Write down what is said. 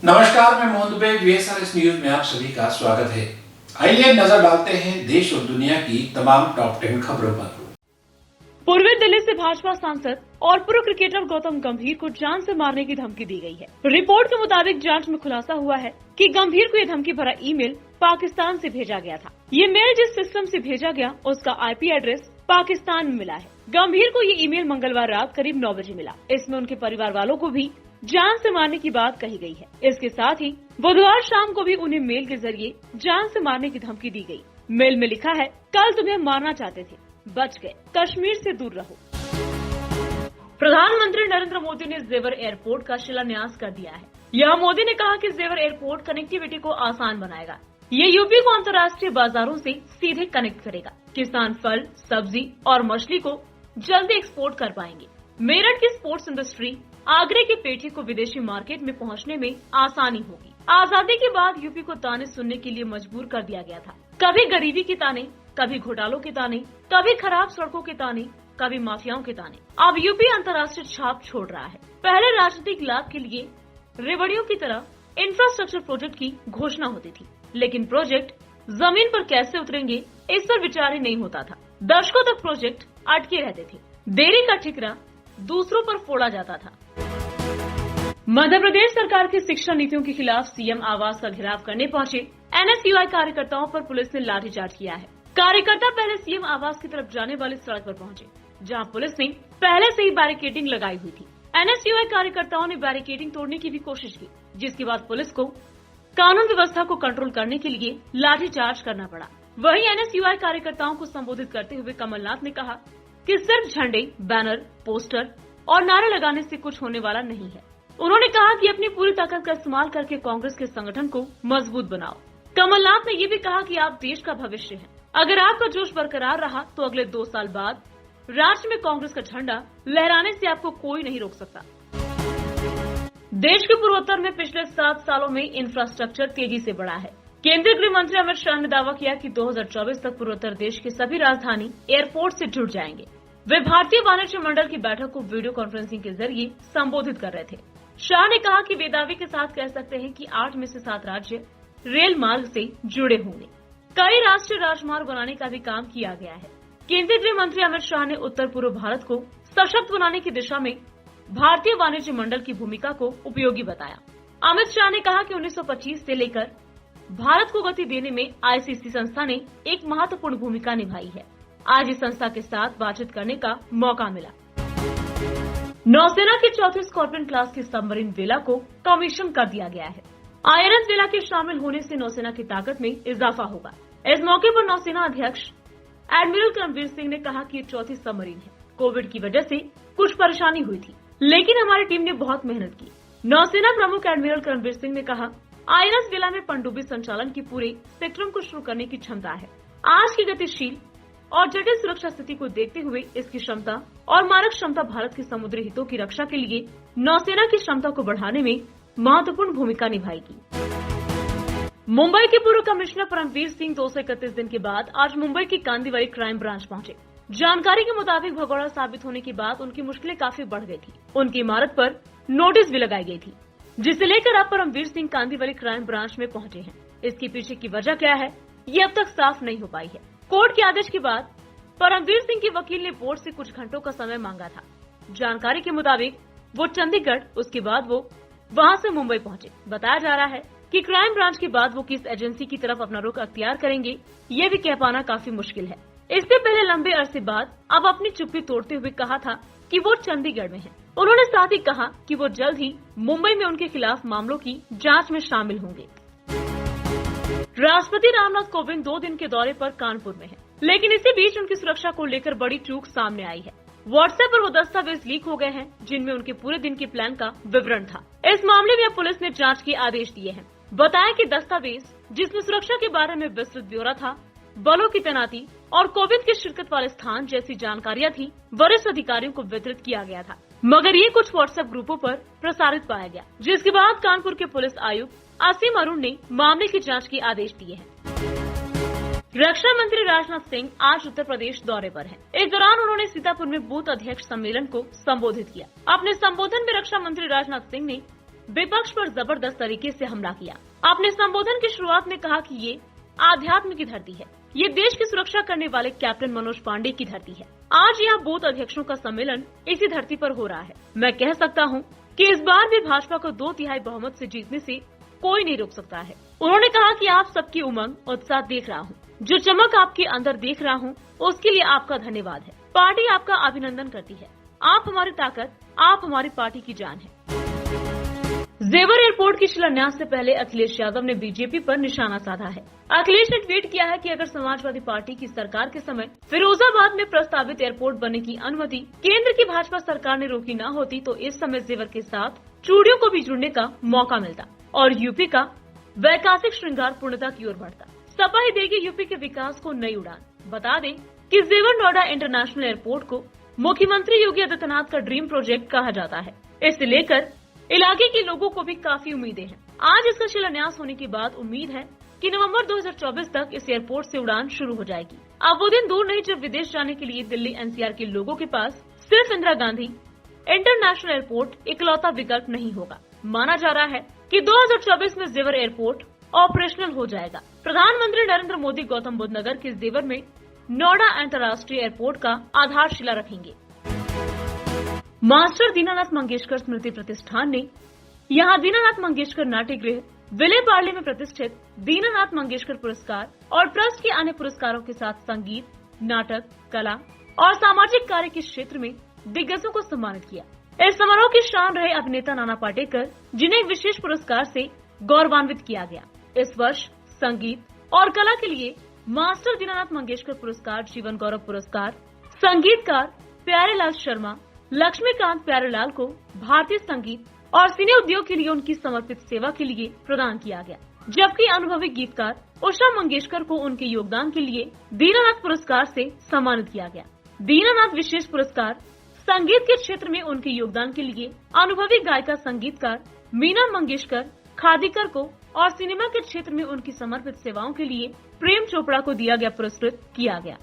नमस्कार, मैं Mohan Dubey. VSRS news में आप सभी का स्वागत है। आइए नजर डालते हैं देश और दुनिया की तमाम टॉप 10 खबरों पर। पूर्वी दिल्ली से भाजपा सांसद और पूर्व क्रिकेटर गौतम गंभीर को जान से मारने की धमकी दी गई है। रिपोर्ट के मुताबिक जांच में खुलासा हुआ है कि गंभीर को यह धमकी भरा ईमेल पाकिस्तान से भेजा गया था। ये मेल जिस सिस्टम से भेजा गया उसका IP एड्रेस पाकिस्तान में मिला है। गंभीर को ये ईमेल मंगलवार रात करीब 9 बजे मिला। इसमें उनके परिवार वालों को भी जान से मारने की बात कही गई है। इसके साथ ही बुधवार शाम को भी उन्हें मेल के जरिए जान से मारने की धमकी दी गई। मेल में लिखा है, कल तुम्हें मारना चाहते थे, बच गए, कश्मीर से दूर रहो। प्रधानमंत्री नरेंद्र मोदी ने जेवर एयरपोर्ट का शिलान्यास कर दिया है। यह मोदी ने कहा कि जेवर एयरपोर्ट कनेक्टिविटी को आसान बनाएगा। ये यूपी को अंतर्राष्ट्रीय बाजारों से सीधे कनेक्ट करेगा। किसान फल, सब्जी और मछली को जल्दी एक्सपोर्ट कर पाएंगे। मेरठ की स्पोर्ट्स इंडस्ट्री आगरे के पेठे को विदेशी मार्केट में पहुंचने में आसानी होगी। आजादी के बाद यूपी को ताने सुनने के लिए मजबूर कर दिया गया था। कभी गरीबी के ताने, कभी घोटालों के ताने, कभी खराब सड़कों के ताने, कभी माफियाओं के ताने। अब यूपी अंतर्राष्ट्रीय छाप छोड़ रहा है। पहले राजनीतिक लाभ के लिए रेवड़ियों की तरह इंफ्रास्ट्रक्चर प्रोजेक्ट की घोषणा होती थी, लेकिन प्रोजेक्ट जमीन पर कैसे उतरेंगे इस पर विचार ही नहीं होता था। दशकों तक प्रोजेक्ट अटके रहते थे। देरी का ठिकरा दूसरों पर फोड़ा जाता था। मध्य प्रदेश सरकार की शिक्षा नीतियों के खिलाफ CM आवास का घेराव करने पहुंचे NSUI कार्यकर्ताओं पर पुलिस ने लाठीचार्ज किया है। कार्यकर्ता पहले CM आवास की तरफ जाने वाली सड़क पर पहुंचे, जहां पुलिस ने पहले से ही बैरिकेडिंग लगाई हुई थी। NSUI कार्यकर्ताओं ने बैरिकेडिंग तोड़ने की भी कोशिश की, जिसके बाद पुलिस को कानून व्यवस्था को कंट्रोल करने के लिए लाठीचार्ज करना पड़ा। वहीं NSUI कार्यकर्ताओं को संबोधित करते हुए कमलनाथ ने कहा कि सिर्फ झंडे, बैनर, पोस्टर और नारे लगाने से कुछ होने वाला नहीं है। उन्होंने कहा कि अपनी पूरी ताकत का इस्तेमाल करके कांग्रेस के संगठन को मजबूत बनाओ। कमलनाथ ने ये भी कहा कि आप देश का भविष्य हैं। अगर आपका जोश बरकरार रहा तो अगले 2 साल बाद राज्य में कांग्रेस का झंडा लहराने से आपको कोई नहीं रोक सकता। देश के पूर्वोत्तर में पिछले 7 सालों में इंफ्रास्ट्रक्चर तेजी से बढ़ा है। केंद्रीय गृह मंत्री अमित शाह ने दावा किया कि 2024 तक पूर्वोत्तर देश के सभी राजधानी एयरपोर्ट से जुड़ जाएंगे। वे भारतीय वाणिज्य मंडल की बैठक को वीडियो कॉन्फ्रेंसिंग के जरिए संबोधित कर रहे थे। शाह ने कहा कि वे दावे के साथ कह सकते हैं कि 8 में से 7 राज्य रेल मार्ग से जुड़े होंगे। कई राष्ट्रीय राजमार्ग बनाने का भी काम किया गया है। केंद्रीय गृह मंत्री अमित शाह ने उत्तर पूर्व भारत को सशक्त बनाने की दिशा में भारतीय वाणिज्य मंडल की भूमिका को उपयोगी बताया। अमित शाह ने कहा कि 1925 से लेकर भारत को गति देने में ICC संस्था ने एक महत्वपूर्ण भूमिका निभाई है। आज इस संस्था के साथ बातचीत करने का मौका मिला। नौसेना के 4th स्कॉर्पियन क्लास की सबमरीन वेला को कमीशन कर दिया गया है। INS वेला के शामिल होने से नौसेना की ताकत में इजाफा होगा। इस मौके पर नौसेना अध्यक्ष एडमिरल करमबीर सिंह ने कहा कि ये 4थी सबमरीन है। कोविड की वजह से कुछ परेशानी हुई थी, लेकिन हमारी टीम ने बहुत मेहनत की। नौसेना प्रमुख एडमिरल करमबीर सिंह ने कहा, INS वेला में पनडुब्बी संचालन की पूरे स्पेक्ट्रम को शुरू करने की क्षमता है। आज की गतिशील और जटिल सुरक्षा स्थिति को देखते हुए इसकी क्षमता और मारक क्षमता भारत के समुद्री हितों की रक्षा के लिए नौसेना की क्षमता को बढ़ाने में महत्वपूर्ण भूमिका निभाएगी। मुंबई के पूर्व कमिश्नर परमवीर सिंह 231 दिन के बाद आज मुंबई की कांदिवली क्राइम ब्रांच पहुंचे। जानकारी के मुताबिक भगोड़ा साबित होने के बाद उनकी मुश्किलें काफी बढ़ गई थी। उनकी इमारत पर नोटिस भी लगाई गई थी, जिसे लेकर अब परमवीर सिंह कांदिवली क्राइम ब्रांच में पहुंचे हैं। इसके पीछे की वजह क्या है, ये अब तक साफ नहीं हो पाई है। कोर्ट के आदेश के बाद परमवीर सिंह के वकील ने बोर्ड से कुछ घंटों का समय मांगा था। जानकारी के मुताबिक वो चंडीगढ़, उसके बाद वो वहां से मुंबई पहुंचे। बताया जा रहा है कि क्राइम ब्रांच के बाद वो किस एजेंसी की तरफ अपना रुख अख्तियार करेंगे, ये भी कह पाना काफी मुश्किल है। इससे पहले लंबे अरसे बाद अब अपनी चुप्पी तोड़ते हुए कहा था कि वो चंडीगढ़ में है। उन्होंने साथ ही कहा कि वो जल्द ही मुंबई में उनके खिलाफ मामलों की जांच में शामिल होंगे। राष्ट्रपति रामनाथ कोविंद 2 दिन के दौरे पर कानपुर में हैं, लेकिन इसी बीच उनकी सुरक्षा को लेकर बड़ी चूक सामने आई है। व्हाट्सएप पर वो दस्तावेज लीक हो गए हैं, जिनमें उनके पूरे दिन के प्लान का विवरण था। इस मामले में अब पुलिस ने जांच के आदेश दिए हैं। बताया कि दस्तावेज, जिसमें सुरक्षा के बारे में विस्तृत ब्यौरा था, बलों की तैनाती और कोविंद की शिरकत वाले स्थान जैसी जानकारियां थी, वरिष्ठ अधिकारियों को वितरित किया गया था। मगर ये कुछ व्हाट्सएप ग्रुपों पर प्रसारित पाया गया, जिसके बाद कानपुर के पुलिस आयुक्त असीम अरुण ने मामले की जांच के आदेश दिए हैं। रक्षा मंत्री राजनाथ सिंह आज उत्तर प्रदेश दौरे पर हैं। इस दौरान उन्होंने सीतापुर में बूथ अध्यक्ष सम्मेलन को संबोधित किया। अपने संबोधन में रक्षा मंत्री राजनाथ सिंह ने विपक्ष पर जबरदस्त तरीके से हमला किया। अपने संबोधन की शुरुआत में कहा कि ये आध्यात्म की धरती है, ये देश की सुरक्षा करने वाले कैप्टन मनोज पांडे की धरती है। आज यहाँ बूथ अध्यक्षों का सम्मेलन इसी धरती पर हो रहा है। मैं कह सकता हूँ कि इस बार भी भाजपा को 2/3 बहुमत से जीतने से कोई नहीं रोक सकता है। उन्होंने कहा कि आप सबकी उमंग उत्साह देख रहा हूँ, जो चमक आपके अंदर देख रहा हूँ, उसके लिए आपका धन्यवाद है। पार्टी आपका अभिनंदन करती है। आप हमारी ताकत, आप हमारी पार्टी की जान है। जेवर एयरपोर्ट की शिलान्यास से पहले अखिलेश यादव ने बीजेपी पर निशाना साधा है। अखिलेश ने ट्वीट किया है कि अगर समाजवादी पार्टी की सरकार के समय फिरोजाबाद में प्रस्तावित एयरपोर्ट बनने की अनुमति केंद्र की भाजपा सरकार ने रोकी न होती तो इस समय जेवर के साथ चूड़ियों को भी जुड़ने का मौका मिलता और यूपी का वैकासिक श्रृंगार पूर्णता की ओर बढ़ता। सपा ही देगी यूपी के विकास को नई उड़ान। बता दें कि जेवर नोएडा इंटरनेशनल एयरपोर्ट को मुख्यमंत्री योगी आदित्यनाथ का ड्रीम प्रोजेक्ट कहा जाता है। इसे लेकर इलाके के लोगों को भी काफी उम्मीदें हैं। आज इसका शिलान्यास होने के बाद उम्मीद है कि नवंबर 2024 तक इस एयरपोर्ट से उड़ान शुरू हो जाएगी। अब वो दिन दूर नहीं जब विदेश जाने के लिए दिल्ली एनसीआर के लोगों के पास सिर्फ इंदिरा गांधी इंटरनेशनल एयरपोर्ट इकलौता विकल्प नहीं होगा। माना जा रहा है कि 2024 में जेवर एयरपोर्ट ऑपरेशनल हो जाएगा। प्रधानमंत्री नरेंद्र मोदी गौतम बुद्ध नगर के जेवर में नोएडा अंतर्राष्ट्रीय एयरपोर्ट का आधारशिला रखेंगे। मास्टर दीनानाथ मंगेशकर स्मृति प्रतिष्ठान ने यहाँ दीनानाथ मंगेशकर नाट्यगृह विले पार्ले में प्रतिष्ठित दीनानाथ मंगेशकर पुरस्कार और ट्रस्ट के अन्य पुरस्कारों के साथ संगीत, नाटक, कला और सामाजिक कार्य के क्षेत्र में दिग्गजों को सम्मानित किया। इस समारोह की शान रहे अभिनेता नाना पाटेकर, जिन्हें एक विशेष पुरस्कार से गौरवान्वित किया गया। इस वर्ष संगीत और कला के लिए मास्टर दीनानाथ मंगेशकर पुरस्कार, जीवन गौरव पुरस्कार संगीतकार प्यारेलाल शर्मा, लक्ष्मीकांत प्यारेलाल को भारतीय संगीत और सिने उद्योग के लिए उनकी समर्पित सेवा के लिए प्रदान किया गया, जबकि अनुभवी गीतकार उषा मंगेशकर को उनके योगदान के लिए दीनानाथ पुरस्कार से सम्मानित किया गया। दीनानाथ विशेष पुरस्कार संगीत के क्षेत्र में उनके योगदान के लिए अनुभवी गायिका संगीतकार मीना मंगेशकर खादीकर को और सिनेमा के क्षेत्र में उनकी समर्पित सेवाओं के लिए प्रेम चोपड़ा को दिया गया, पुरस्कृत किया गया।